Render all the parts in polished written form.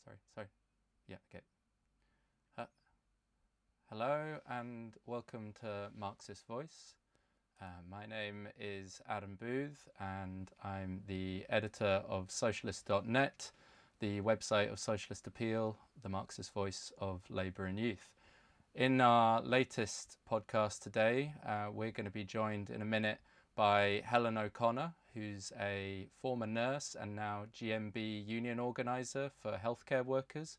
Sorry. Yeah, okay. Uh, Hello and welcome to Marxist Voice. My name is Adam Booth and I'm the editor of Socialist.net, the website of Socialist Appeal, the Marxist Voice of Labour and Youth. In our latest podcast today, we're going to be joined in a minute by Helen O'Connor, who's a former nurse and now GMB union organiser for healthcare workers.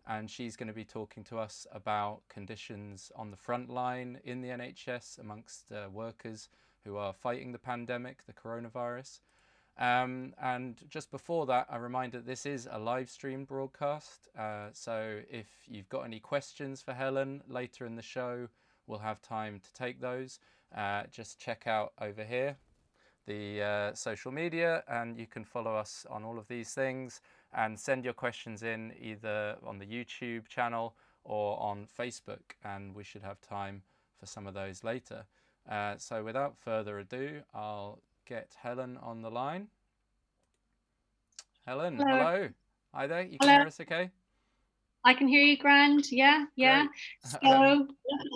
And she's going to be talking to us about conditions on the front line in the NHS amongst workers who are fighting the pandemic, the coronavirus. And just before that, a reminder that this is a live stream broadcast. So if you've got any questions for Helen later in the show, we'll have time to take those. Just check out over here the social media, and you can follow us on all of these things and send your questions in either on the YouTube channel or on Facebook, and we should have time for some of those later. So without further ado, I'll get Helen on the line. Helen, Hello. hello. Hi there. You can Hello. hear us okay? I can hear you, Grand. Yeah. Great. So,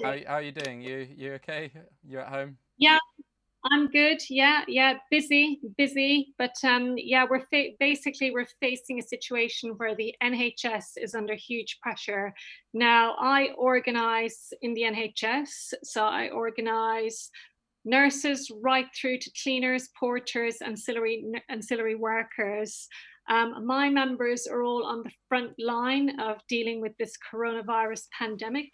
How are you doing? You okay? You at home? yeah, I'm good. Yeah. Busy, but yeah, basically we're facing a situation where the NHS is under huge pressure. Now, I organise in the NHS, so I organise nurses right through to cleaners, porters, ancillary workers. My members are all on the front line of dealing with this coronavirus pandemic.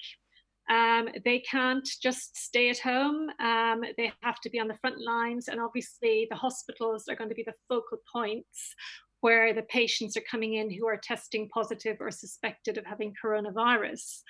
They can't just stay at home. They have to be on the front lines. And obviously, the hospitals are going to be the focal points where the patients are coming in who are testing positive or suspected of having coronavirus.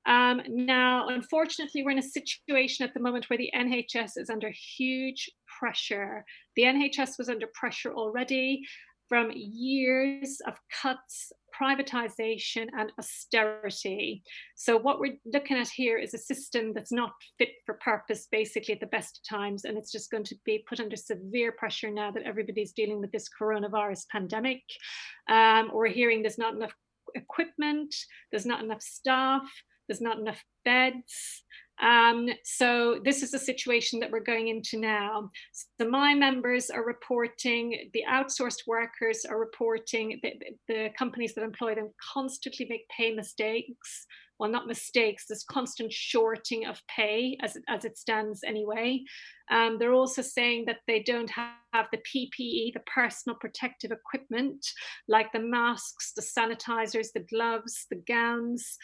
Now, unfortunately, we're in a situation at the moment where the NHS is under huge pressure. The NHS was under pressure already from years of cuts, privatization, and austerity. So, what we're looking at here is a system that's not fit for purpose, basically, at the best of times. And it's just going to be put under severe pressure now that everybody's dealing with this coronavirus pandemic. We're hearing there's not enough equipment, there's not enough staff, there's not enough beds. So this is the situation that we're going into now. So my members are reporting, the outsourced workers are reporting, the companies that employ them constantly make pay mistakes. Well, not mistakes, there's constant shorting of pay as it stands anyway. They're also saying that they don't have the PPE, the personal protective equipment, like the masks, the sanitizers, the gloves, the gowns,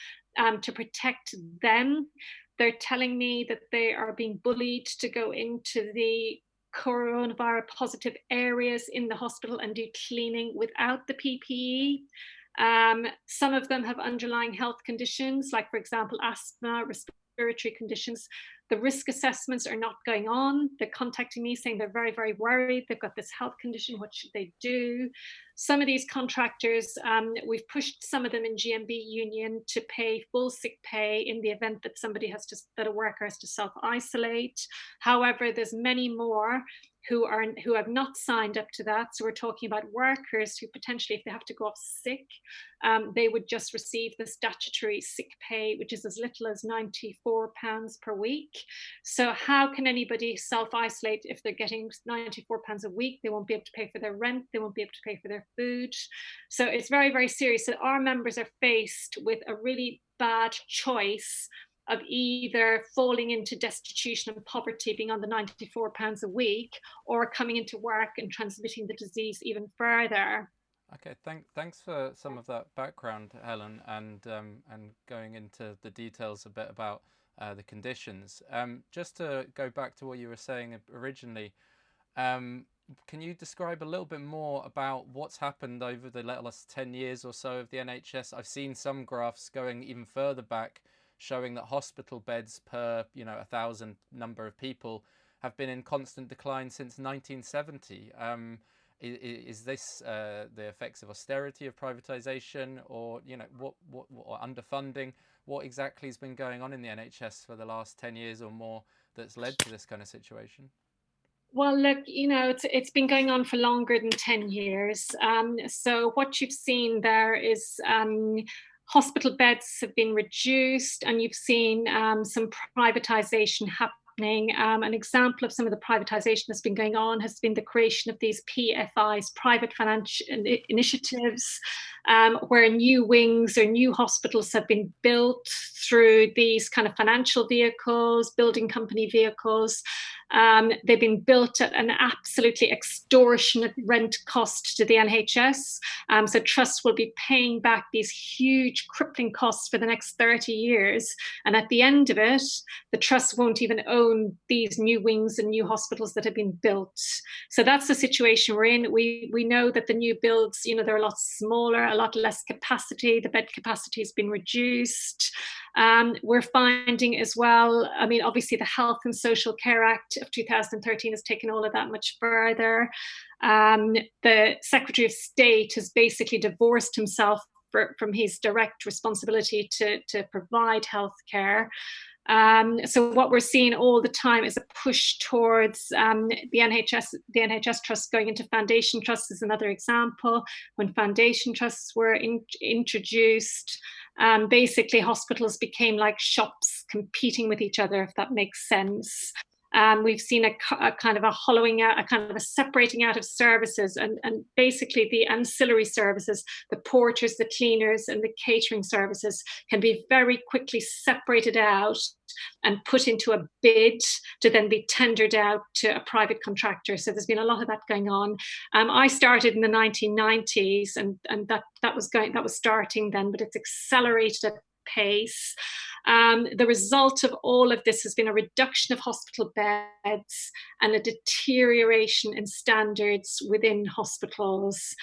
to protect them. They're telling me that they are being bullied to go into the coronavirus positive areas in the hospital and do cleaning without the PPE. Some of them have underlying health conditions, like, for example, asthma, respiratory conditions. The risk assessments are not going on. They're contacting me saying they're very, very worried. They've got this health condition. What should they do? Some of these contractors, we've pushed some of them in GMB union to pay full sick pay in the event that that a worker has to self-isolate. However, there's many more who have not signed up to that. So we're talking about workers who potentially, if they have to go off sick, they would just receive the statutory sick pay, which is as little as £94 per week. So how can anybody self-isolate if they're getting £94 a week? They won't be able to pay for their rent. They won't be able to pay for their food. So it's very, very serious. So our members are faced with a really bad choice of either falling into destitution and poverty, being on the £94 a week, or coming into work and transmitting the disease even further. Okay, thanks for some of that background, Helen, and going into the details a bit about the conditions. Just to go back to what you were saying originally, can you describe a little bit more about what's happened over the last 10 years or so of the NHS? I've seen some graphs going even further back, showing that hospital beds per 1,000 number of people have been in constant decline since 1970. Is this the effects of austerity, of privatization, or what underfunding? What exactly has been going on in the NHS for the last 10 years or more that's led to this kind of situation? Well, look, it's been going on for longer than 10 years. So what you've seen there is hospital beds have been reduced, and you've seen some privatization happening. An example of some of the privatization that's been going on has been the creation of these PFIs, private financial initiatives, where new wings or new hospitals have been built through these kind of financial vehicles, building company vehicles. They've been built at an absolutely extortionate rent cost to the NHS. So trusts will be paying back these huge crippling costs for the next 30 years. And at the end of it, the trusts won't even own these new wings and new hospitals that have been built. So that's the situation we're in. We know that the new builds, they're a lot smaller, a lot less capacity. The bed capacity has been reduced. We're finding as well, obviously the Health and Social Care Act of 2013 has taken all of that much further. The Secretary of State has basically divorced himself from his direct responsibility to provide healthcare. So what we're seeing all the time is a push towards the NHS trusts going into foundation trusts is another example. When foundation trusts were introduced, basically hospitals became like shops competing with each other, if that makes sense. We've seen a kind of a hollowing out, a kind of a separating out of services, and basically the ancillary services, the porters, the cleaners, and the catering services can be very quickly separated out and put into a bid to then be tendered out to a private contractor. So there's been a lot of that going on. I started in the 1990s, and that was starting then, but it's accelerated at pace. The result of all of this has been a reduction of hospital beds and a deterioration in standards within hospitals,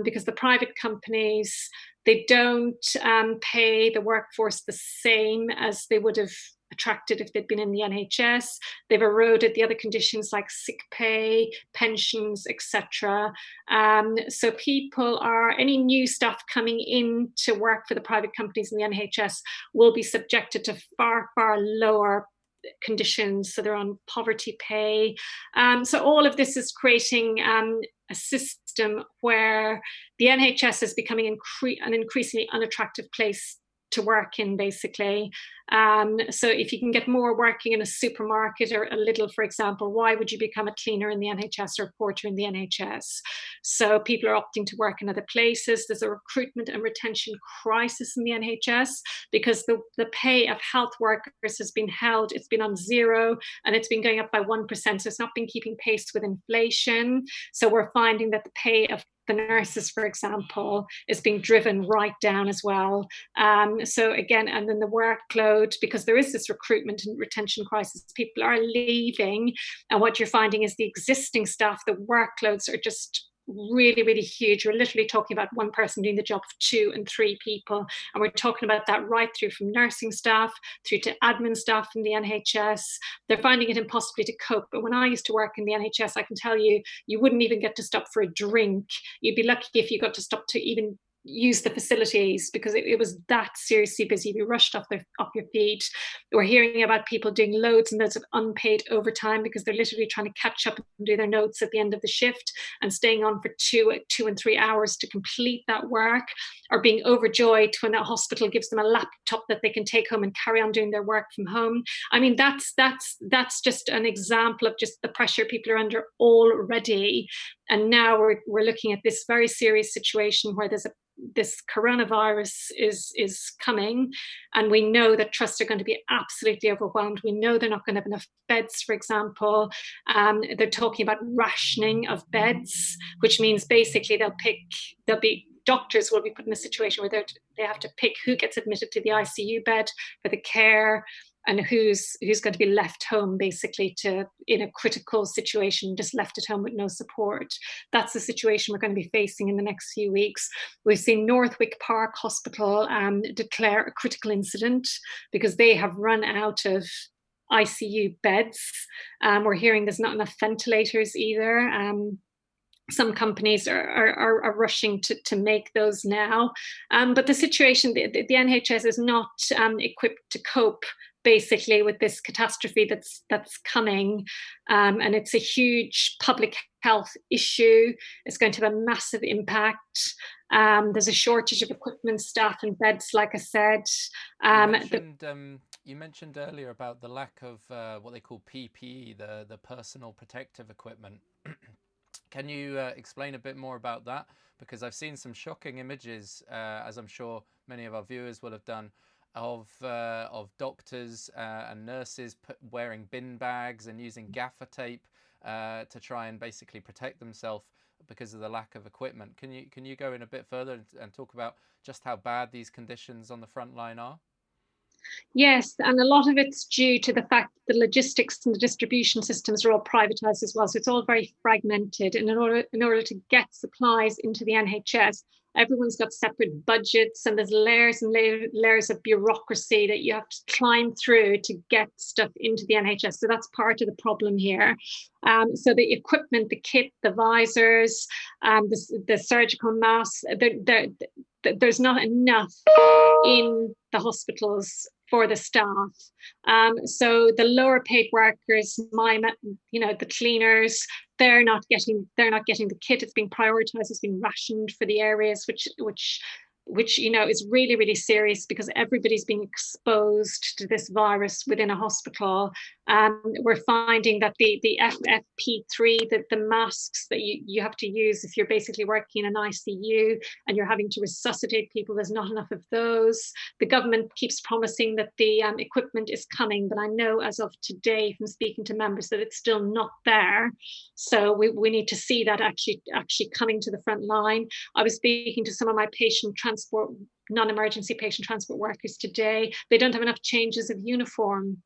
because the private companies, they don't pay the workforce the same as they would have attracted if they'd been in the NHS. They've eroded the other conditions like sick pay, pensions, etc. So any new staff coming in to work for the private companies in the NHS will be subjected to far, far lower conditions. So they're on poverty pay. So all of this is creating a system where the NHS is becoming an increasingly unattractive place to work in, basically. So if you can get more working in a supermarket or a Lidl, for example, why would you become a cleaner in the NHS or a porter in the NHS? So people are opting to work in other places. There's a recruitment and retention crisis in the NHS because the pay of health workers has been held, it's been on zero, and it's been going up by 1%. So it's not been keeping pace with inflation. So we're finding that the pay of the nurses, for example, is being driven right down as well. So again, and then the workload, because there is this recruitment and retention crisis, people are leaving. And what you're finding is the existing staff, the workloads are just really, really huge. We're literally talking about one person doing the job of 2 and 3 people. And we're talking about that right through from nursing staff through to admin staff in the NHS. They're finding it impossible to cope. But when I used to work in the NHS, I can tell you, you wouldn't even get to stop for a drink. You'd be lucky if you got to stop to even use the facilities because it was that seriously busy. We rushed off your feet. We're hearing about people doing loads and loads of unpaid overtime because they're literally trying to catch up and do their notes at the end of the shift and staying on for 2 and 3 hours to complete that work, or being overjoyed when a hospital gives them a laptop that they can take home and carry on doing their work from home. I mean, that's just an example of just the pressure people are under already. And now we're looking at this very serious situation where this coronavirus is coming, and we know that trusts are going to be absolutely overwhelmed. We know they're not going to have enough beds, for example. They're talking about rationing of beds, which means basically doctors will be put in a situation where they have to pick who gets admitted to the ICU bed for the care and who's going to be left home, basically, in a critical situation, just left at home with no support. That's the situation we're going to be facing in the next few weeks. We've seen Northwick Park Hospital declare a critical incident because they have run out of ICU beds. We're hearing there's not enough ventilators either. Some companies are rushing to make those now. But the situation, the NHS is not equipped to cope basically with this catastrophe that's coming, and it's a huge public health issue. It's going to have a massive impact. There's a shortage of equipment, staff, and beds, like I said. You mentioned earlier about the lack of what they call PPE, the personal protective equipment. Can you explain a bit more about that? Because I've seen some shocking images, as I'm sure many of our viewers will have done, of doctors and nurses wearing bin bags and using gaffer tape to try and basically protect themselves because of the lack of equipment. Can you go in a bit further and talk about just how bad these conditions on the front line are? Yes, and a lot of it's due to the fact that the logistics and the distribution systems are all privatized as well. So it's all very fragmented. And in order to get supplies into the NHS, everyone's got separate budgets, and there's layers and layers of bureaucracy that you have to climb through to get stuff into the NHS. So that's part of the problem here. So the equipment, the kit, the visors, the surgical masks, there's not enough in the hospitals for the staff. So the lower paid workers, the cleaners, they're not getting the kit. It's being prioritized. It's being rationed for the areas which is really, really serious, because everybody's being exposed to this virus within a hospital. We're finding that the FFP3, the masks that you have to use if you're basically working in an ICU and you're having to resuscitate people, there's not enough of those. The government keeps promising that the equipment is coming, but I know as of today from speaking to members that it's still not there. So we need to see that actually coming to the front line. I was speaking to some of my non-emergency patient transport workers today. They don't have enough changes of uniform,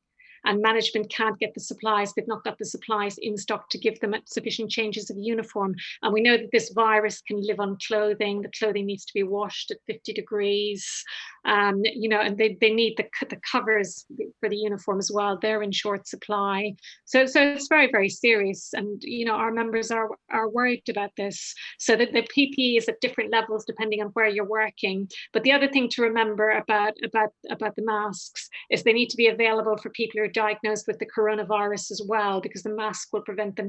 and management can't get the supplies. They've not got the supplies in stock to give them sufficient changes of uniform. And we know that this virus can live on clothing. The clothing needs to be washed at 50 degrees. And they need the covers for the uniform as well. They're in short supply. So it's very, very serious. And, our members are worried about this. So that the PPE is at different levels depending on where you're working. But the other thing to remember about the masks is they need to be available for people who are diagnosed with the coronavirus as well, because the mask will prevent them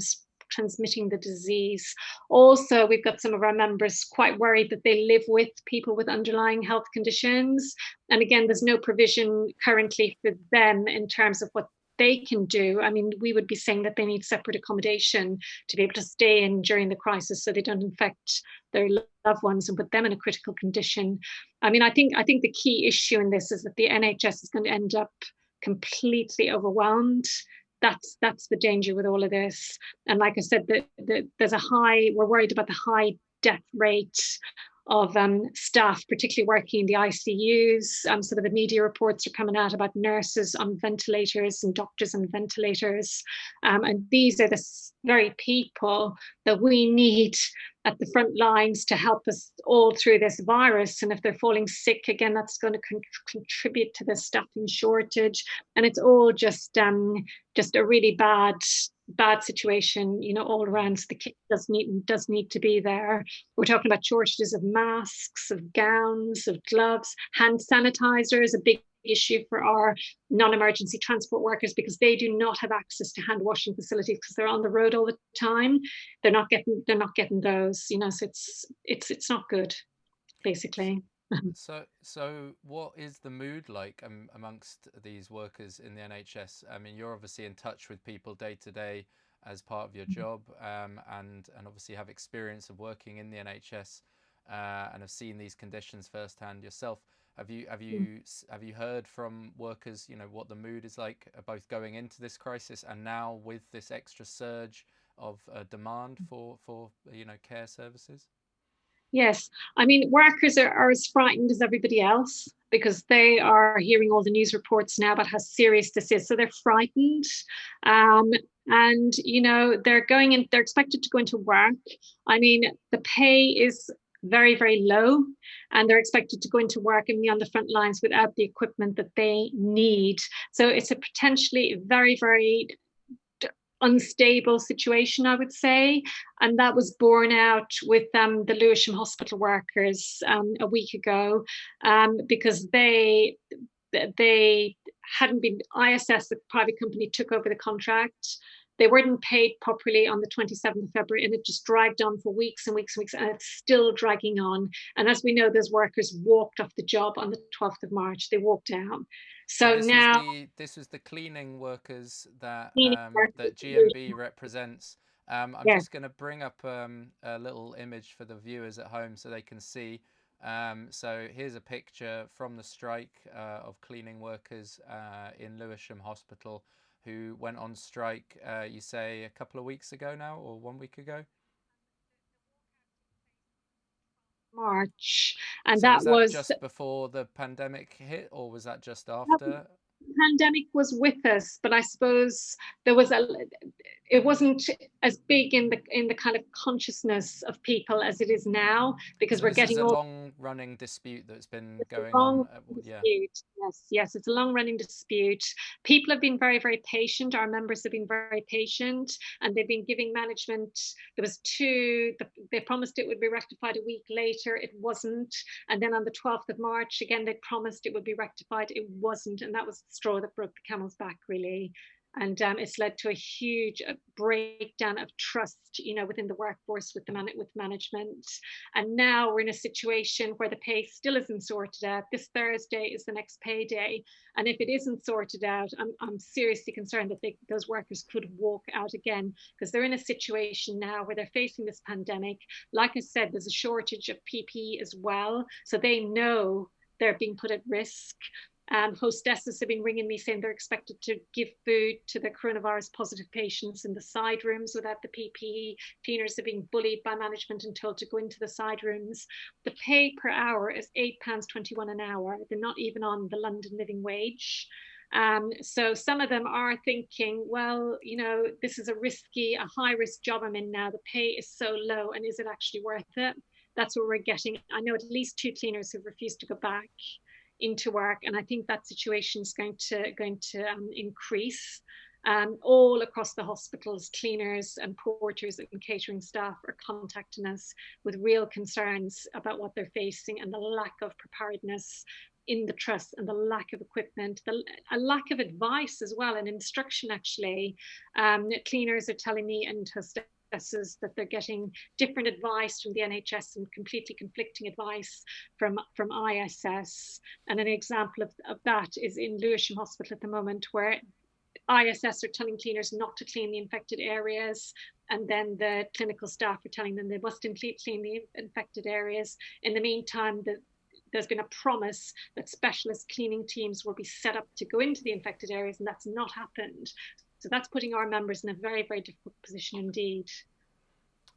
transmitting the disease. Also, we've got some of our members quite worried that they live with people with underlying health conditions. And again, there's no provision currently for them in terms of what they can do. I mean, we would be saying that they need separate accommodation to be able to stay in during the crisis so they don't infect their loved ones and put them in a critical condition. I mean, I think the key issue in this is that the NHS is going to end up completely overwhelmed. That's the danger with all of this. And like I said, we're worried about the high death rate of staff, particularly working in the ICUs. So that the media reports are coming out about nurses on ventilators and doctors on ventilators. And these are the very people that we need at the front lines to help us all through this virus. And if they're falling sick, again, that's going to contribute to the staffing shortage. And it's all just a really bad situation, all around. So the kit does need to be there. We're talking about shortages of masks, of gowns, of gloves. Hand sanitizer is a big issue for our non-emergency transport workers, because they do not have access to hand washing facilities because they're on the road all the time. They're not getting those, so it's not good, basically. So what is the mood like amongst these workers in the NHS? I mean, you're obviously in touch with people day to day as part of your job, and obviously have experience of working in the NHS, and have seen these conditions firsthand yourself. Have you heard from workers, what the mood is like, both going into this crisis and now with this extra surge of demand for care services? Yes, I mean, workers are as frightened as everybody else, because they are hearing all the news reports now about how serious this is. So they're frightened, and they're expected to go into work. I mean, the pay is very, very low, and they're expected to go into work and be on the front lines without the equipment that they need. So it's a potentially very, very unstable situation, I would say. And that was borne out with the Lewisham Hospital workers a week ago, because they hadn't been, ISS, the private company, took over the contract. They weren't paid properly on the 27th of February, and it just dragged on for weeks and weeks and weeks, and it's still dragging on. And as we know, those workers walked off the job on the 12th of March. They walked out. So now this was the cleaning workers that cleaning that workers, GMB represents. I'm yes, just going to bring up a little image for the viewers at home so they can see. So here's a picture from the strike of cleaning workers in Lewisham Hospital, who went on strike, you say, a couple of weeks ago now, or 1 week ago? March, and So that was that was just before the pandemic hit, or was that just after? pandemic was with us, but I suppose there was it wasn't as big in the kind of consciousness of people as it is now, because So we're this is getting a all long-running dispute that's been it's going a on. long Yeah. dispute. Yes, yes, it's a long-running dispute. People have been very, very patient. Our members have been very patient, and they've been giving management. There was they promised it would be rectified a week later. It wasn't. And then on the 12th of March, again, they promised it would be rectified. It wasn't. And that was the straw that broke the camel's back, really. And it's led to a huge breakdown of trust, within the workforce with management. And now we're in a situation where the pay still isn't sorted out. This Thursday is the next payday, and if it isn't sorted out, I'm seriously concerned that those workers could walk out again, because they're in a situation now where they're facing this pandemic. Like I said, there's a shortage of PPE as well, so they know they're being put at risk. Hostesses have been ringing me saying they're expected to give food to the coronavirus positive patients in the side rooms without the PPE. Cleaners are being bullied by management and told to go into the side rooms. The pay per hour is £8.21 an hour. They're not even on the London living wage. So some of them are thinking, well, this is a high risk job I'm in now. The pay is so low, and is it actually worth it? That's what we're getting. I know at least 2 cleaners who've refused to go back into work, and I think that situation is going to increase. All across the hospitals, cleaners and porters and catering staff are contacting us with real concerns about what they're facing and the lack of preparedness in the trust, and the lack of equipment, a lack of advice as well, and instruction actually. Cleaners are telling me, and that they're getting different advice from the NHS and completely conflicting advice from ISS. And an example of that is in Lewisham Hospital at the moment, where ISS are telling cleaners not to clean the infected areas, and then the clinical staff are telling them they must clean the infected areas. In the meantime, there's been a promise that specialist cleaning teams will be set up to go into the infected areas, and that's not happened. So that's putting our members in a very, very difficult position indeed.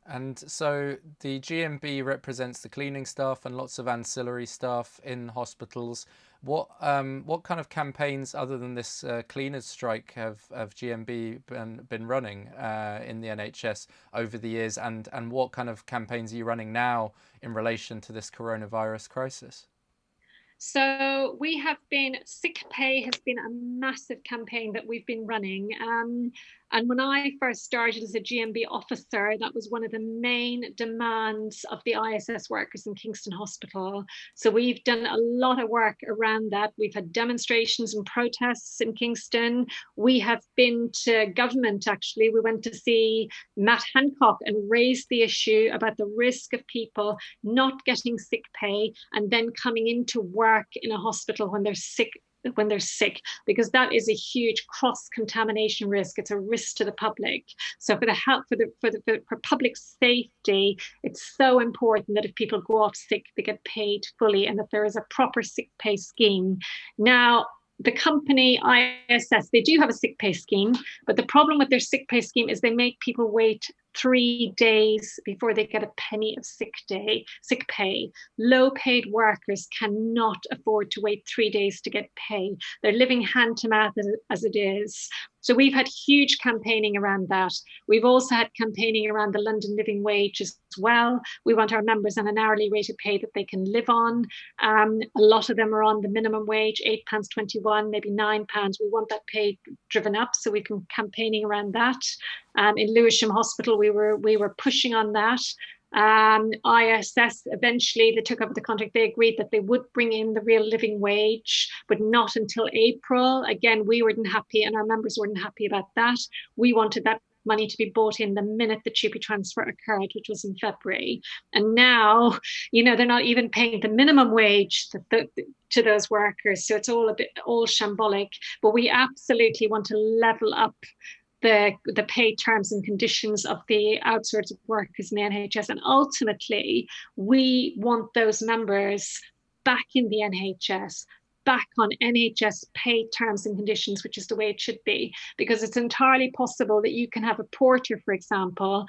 And so the GMB represents the cleaning staff and lots of ancillary staff in hospitals. What kind of campaigns, other than this cleaners strike, have GMB been running in the NHS over the years, and what kind of campaigns are you running now in relation to this coronavirus crisis? So sick pay has been a massive campaign that we've been running. And when I first started as a GMB officer, that was one of the main demands of the ISS workers in Kingston Hospital. So we've done a lot of work around that. We've had demonstrations and protests in Kingston. We have been to government, actually. We went to see Matt Hancock and raised the issue about the risk of people not getting sick pay and then coming into work in a hospital when they're sick, because that is a huge cross-contamination risk. It's a risk to the public. So for the health, for public safety, it's so important that if people go off sick, they get paid fully, and that there is a proper sick pay scheme. Now, the company ISS, they do have a sick pay scheme, but the problem with their sick pay scheme is they make people wait 3 days before they get a penny of sick pay. Low paid workers cannot afford to wait 3 days to get pay. They're living hand to mouth as it is. So we've had huge campaigning around that. We've also had campaigning around the London living wage as well. We want our members on an hourly rate of pay that they can live on. A lot of them are on the minimum wage, £8.21, maybe £9. We want that pay driven up, so we've been campaigning around that. In Lewisham Hospital, we were pushing on that. ISS, eventually they took over the contract. They agreed that they would bring in the real living wage, but not until April. Again, we weren't happy and our members weren't happy about that. We wanted that money to be brought in the minute the TUPE transfer occurred, which was in February. And now, they're not even paying the minimum wage to those workers. So it's all shambolic. But we absolutely want to level up the pay terms and conditions of the outsourced workers in the NHS. And ultimately, we want those members back in the NHS, back on NHS pay terms and conditions, which is the way it should be. Because it's entirely possible that you can have a porter, for example,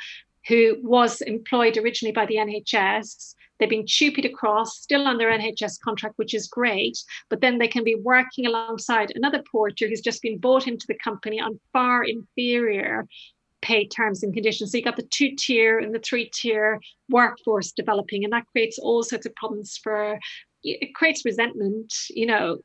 who was employed originally by the NHS. They've been TUPE'd across, still on their NHS contract, which is great, but then they can be working alongside another porter who's just been bought into the company on far inferior pay terms and conditions. So you got the 2-tier and the 3-tier workforce developing, and that creates all sorts of problems it creates resentment,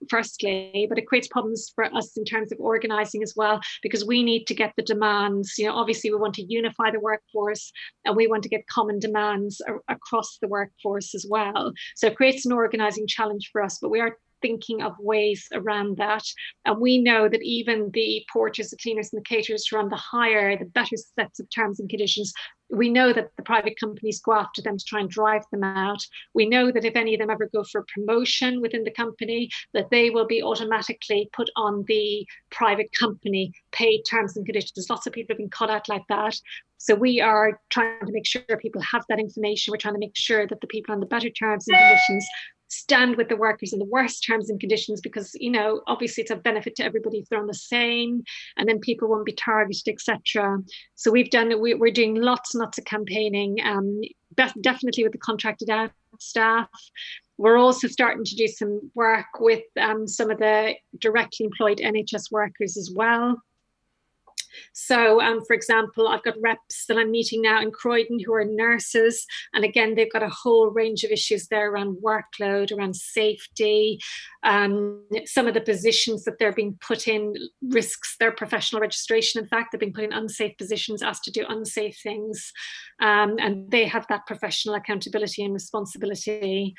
firstly, but it creates problems for us in terms of organising as well, because we need to get the demands. Obviously we want to unify the workforce and we want to get common demands across the workforce as well. So it creates an organising challenge for us, but we are thinking of ways around that. And we know that even the porters, the cleaners and the caterers who are on the better sets of terms and conditions, we know that the private companies go after them to try and drive them out. We know that if any of them ever go for a promotion within the company, that they will be automatically put on the private company paid terms and conditions. Lots of people have been cut out like that. So we are trying to make sure people have that information. We're trying to make sure that the people on the better terms and conditions stand with the workers in the worst terms and conditions, because obviously it's a benefit to everybody if they're on the same, and then people won't be targeted, etc. So we're doing lots and lots of campaigning, definitely with the contracted out staff. We're also starting to do some work with some of the directly employed NHS workers as well. So, for example, I've got reps that I'm meeting now in Croydon who are nurses. And again, they've got a whole range of issues there around workload, around safety. Some of the positions that they're being put in risks their professional registration. In fact, they've been put in unsafe positions, asked to do unsafe things. And they have that professional accountability and responsibility.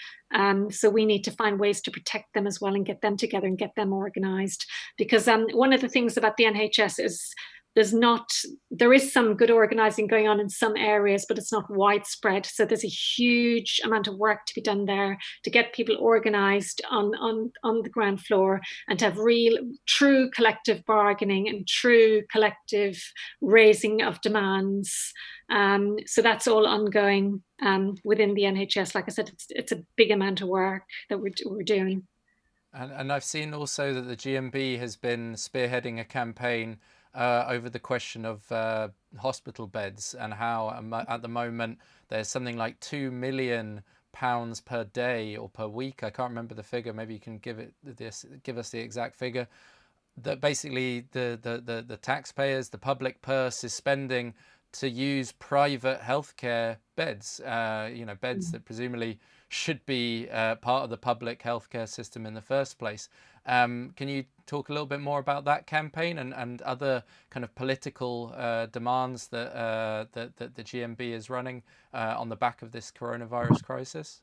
So we need to find ways to protect them as well and get them together and get them organised. Because one of the things about the NHS is there is some good organising going on in some areas, but it's not widespread. So there's a huge amount of work to be done there to get people organised on the ground floor and to have true collective bargaining and true collective raising of demands. So that's all ongoing within the NHS. Like I said, it's a big amount of work that we're doing. And I've seen also that the GMB has been spearheading a campaign over the question of hospital beds, and how at the moment there's something like £2 million per day or per week. I can't remember the figure. Maybe you can give us the exact figure. That basically the taxpayers, the public purse is spending to use private healthcare beds. Beds that presumably should be part of the public healthcare system in the first place. Can you talk a little bit more about that campaign and other kind of political demands that the GMB is running on the back of this coronavirus crisis?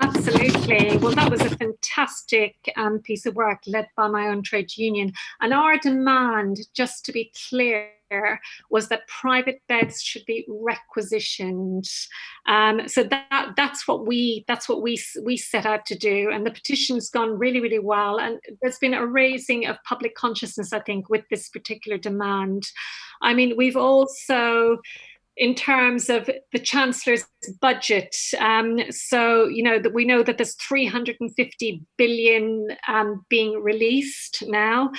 Absolutely. Well, that was a fantastic piece of work led by my own trade union. And our demand, just to be clear, was that private beds should be requisitioned. So that's what we set out to do. And the petition's gone really, really well. And there's been a raising of public consciousness, I think, with this particular demand. I mean, we've also, in terms of the Chancellor's budget, so that we know that there's 350 billion being released now.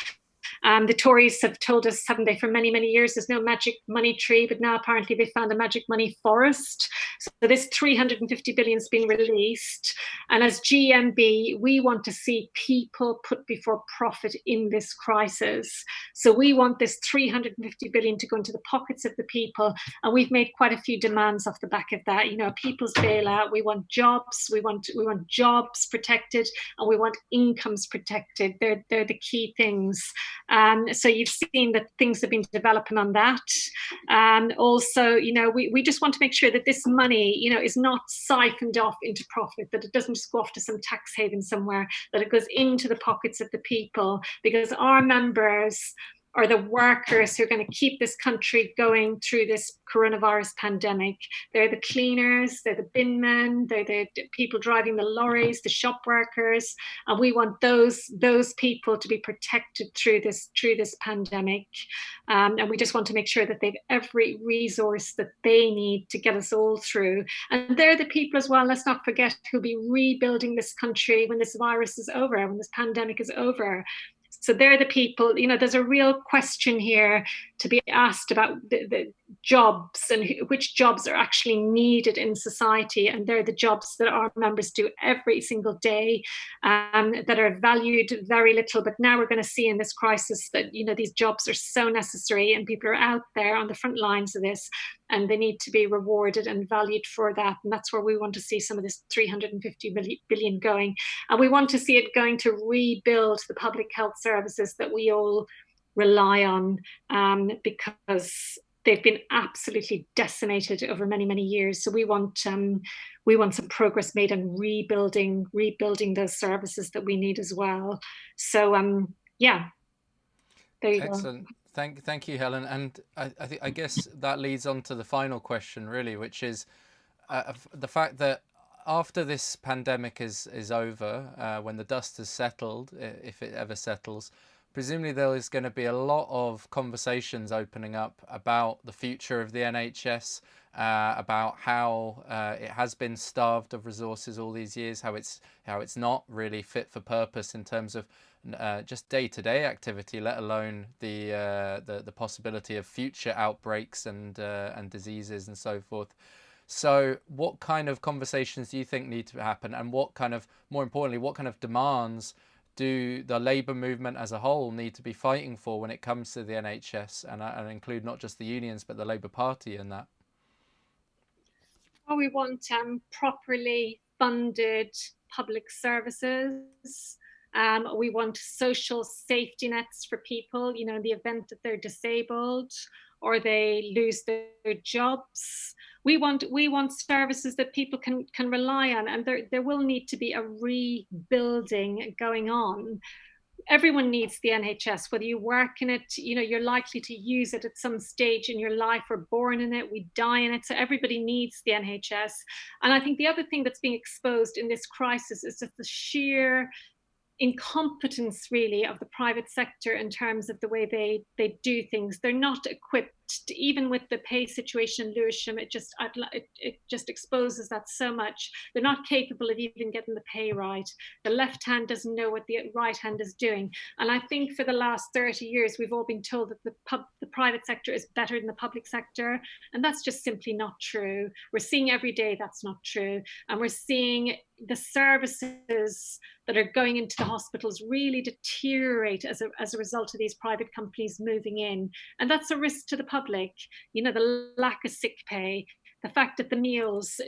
The Tories have told us, haven't they, for many, many years, there's no magic money tree, but now apparently they found a magic money forest. So this 350 billion is being released. And as GMB, we want to see people put before profit in this crisis. So we want this 350 billion to go into the pockets of the people. And we've made quite a few demands off the back of that. People's bailout. We want jobs. We want jobs protected, and we want incomes protected. They're the key things. So you've seen that things have been developing on that. Also, we just want to make sure that this money, is not siphoned off into profit, that it doesn't just go off to some tax haven somewhere, that it goes into the pockets of the people, because our members are the workers who are going to keep this country going through this coronavirus pandemic. They're the cleaners, they're the bin men, they're the people driving the lorries, the shop workers, and we want those people to be protected through this pandemic. And we just want to make sure that they've every resource that they need to get us all through. And they're the people as well, let's not forget, who'll be rebuilding this country when this virus is over, when this pandemic is over. So they're the people, there's a real question here to be asked about the jobs and which jobs are actually needed in society. And they're the jobs that our members do every single day, that are valued very little. But now we're going to see in this crisis that, these jobs are so necessary, and people are out there on the front lines of this, and they need to be rewarded and valued for that. And that's where we want to see some of this 350 billion going. And we want to see it going to rebuild the public health services that we all rely on, because they've been absolutely decimated over many, many years. So we want some progress made on rebuilding those services that we need as well. So yeah, there you Excellent. go. Thank you, Helen. And I guess that leads on to the final question, really, which is the fact that after this pandemic is over, when the dust has settled, if it ever settles, presumably there is going to be a lot of conversations opening up about the future of the NHS, about how it has been starved of resources all these years, how it's not really fit for purpose in terms of just day-to-day activity, let alone the possibility of future outbreaks and diseases and so forth. So what kind of conversations do you think need to happen, and more importantly, what kind of demands do the labour movement as a whole need to be fighting for when it comes to the NHS, and I include not just the unions but the Labour Party in that? Well, we want properly funded public services. We want social safety nets for people, in the event that they're disabled or they lose their jobs. We want services that people can rely on, and there will need to be a rebuilding going on. Everyone needs the NHS, whether you work in it, you're likely to use it at some stage in your life. We're born in it, we die in it. So everybody needs the NHS. And I think the other thing that's being exposed in this crisis is just the sheer incompetence, really, of the private sector in terms of the way they do things. They're not equipped, even with the pay situation in Lewisham. It just exposes that so much. They're not capable of even getting the pay right. The left hand doesn't know what the right hand is doing. And I think for the last 30 years, we've all been told that the private sector is better than the public sector. And that's just simply not true. We're seeing every day that's not true. And we're seeing the services that are going into the hospitals really deteriorate as a result of these private companies moving in. And that's a risk to the public. The lack of sick pay, the fact that the meals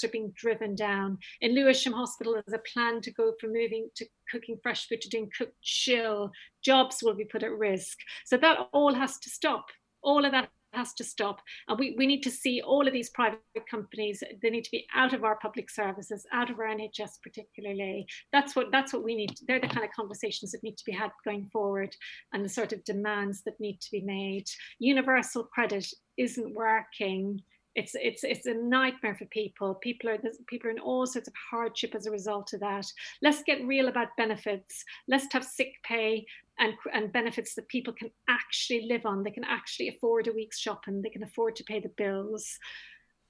are being driven down. In Lewisham Hospital, there's a plan to go from moving to cooking fresh food to doing cooked chill. Jobs will be put at risk. So that all has to stop. All of that has to stop. And we need to see all of these private companies, they need to be out of our public services, out of our NHS particularly. That's what we need. They're the kind of conversations that need to be had going forward, and the sort of demands that need to be made. Universal credit isn't working. It's a nightmare for people. People are in all sorts of hardship as a result of that. Let's get real about benefits. Let's have sick pay and benefits that people can actually live on. They can actually afford a week's shopping. They can afford to pay the bills.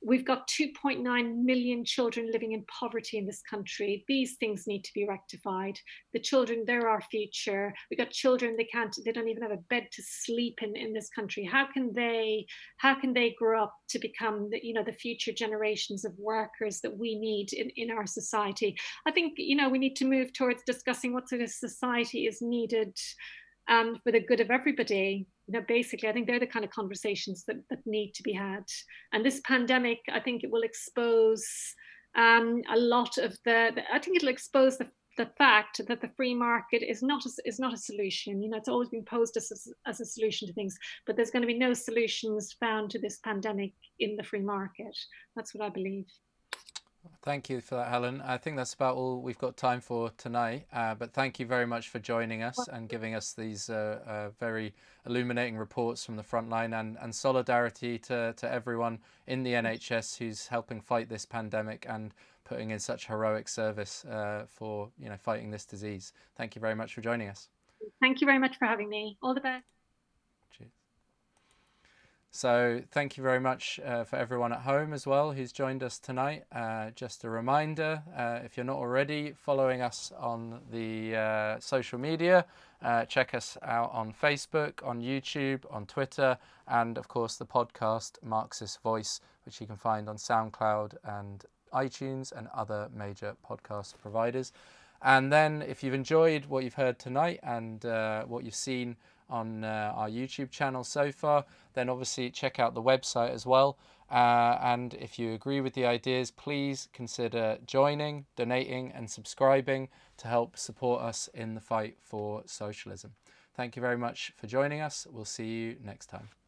We've got 2.9 million children living in poverty in this country. These things need to be rectified. The children, they're our future. We've got children, they don't even have a bed to sleep in this country. How can they grow up to become the future generations of workers that we need in our society? I think, we need to move towards discussing what sort of society is needed for the good of everybody. Basically, I think they're the kind of conversations that need to be had. And this pandemic, I think it will expose a lot of I think it'll expose the the fact that the free market is not a solution. It's always been posed as a solution to things, but there's going to be no solutions found to this pandemic in the free market. That's what I believe. Thank you for that, Helen. I think that's about all we've got time for tonight. But thank you very much for joining us and giving us these very illuminating reports from the front line, and solidarity to everyone in the NHS who's helping fight this pandemic and putting in such heroic service for fighting this disease. Thank you very much for joining us. Thank you very much for having me. All the best. Cheers. So thank you very much for everyone at home as well who's joined us tonight. Just a reminder, if you're not already following us on the social media, check us out on Facebook, on YouTube, on Twitter, and of course the podcast Marxist Voice, which you can find on SoundCloud and iTunes and other major podcast providers. And then if you've enjoyed what you've heard tonight and what you've seen on our YouTube channel so far, then obviously check out the website as well. And if you agree with the ideas, please consider joining, donating and subscribing to help support us in the fight for socialism. Thank you very much for joining us. We'll see you next time.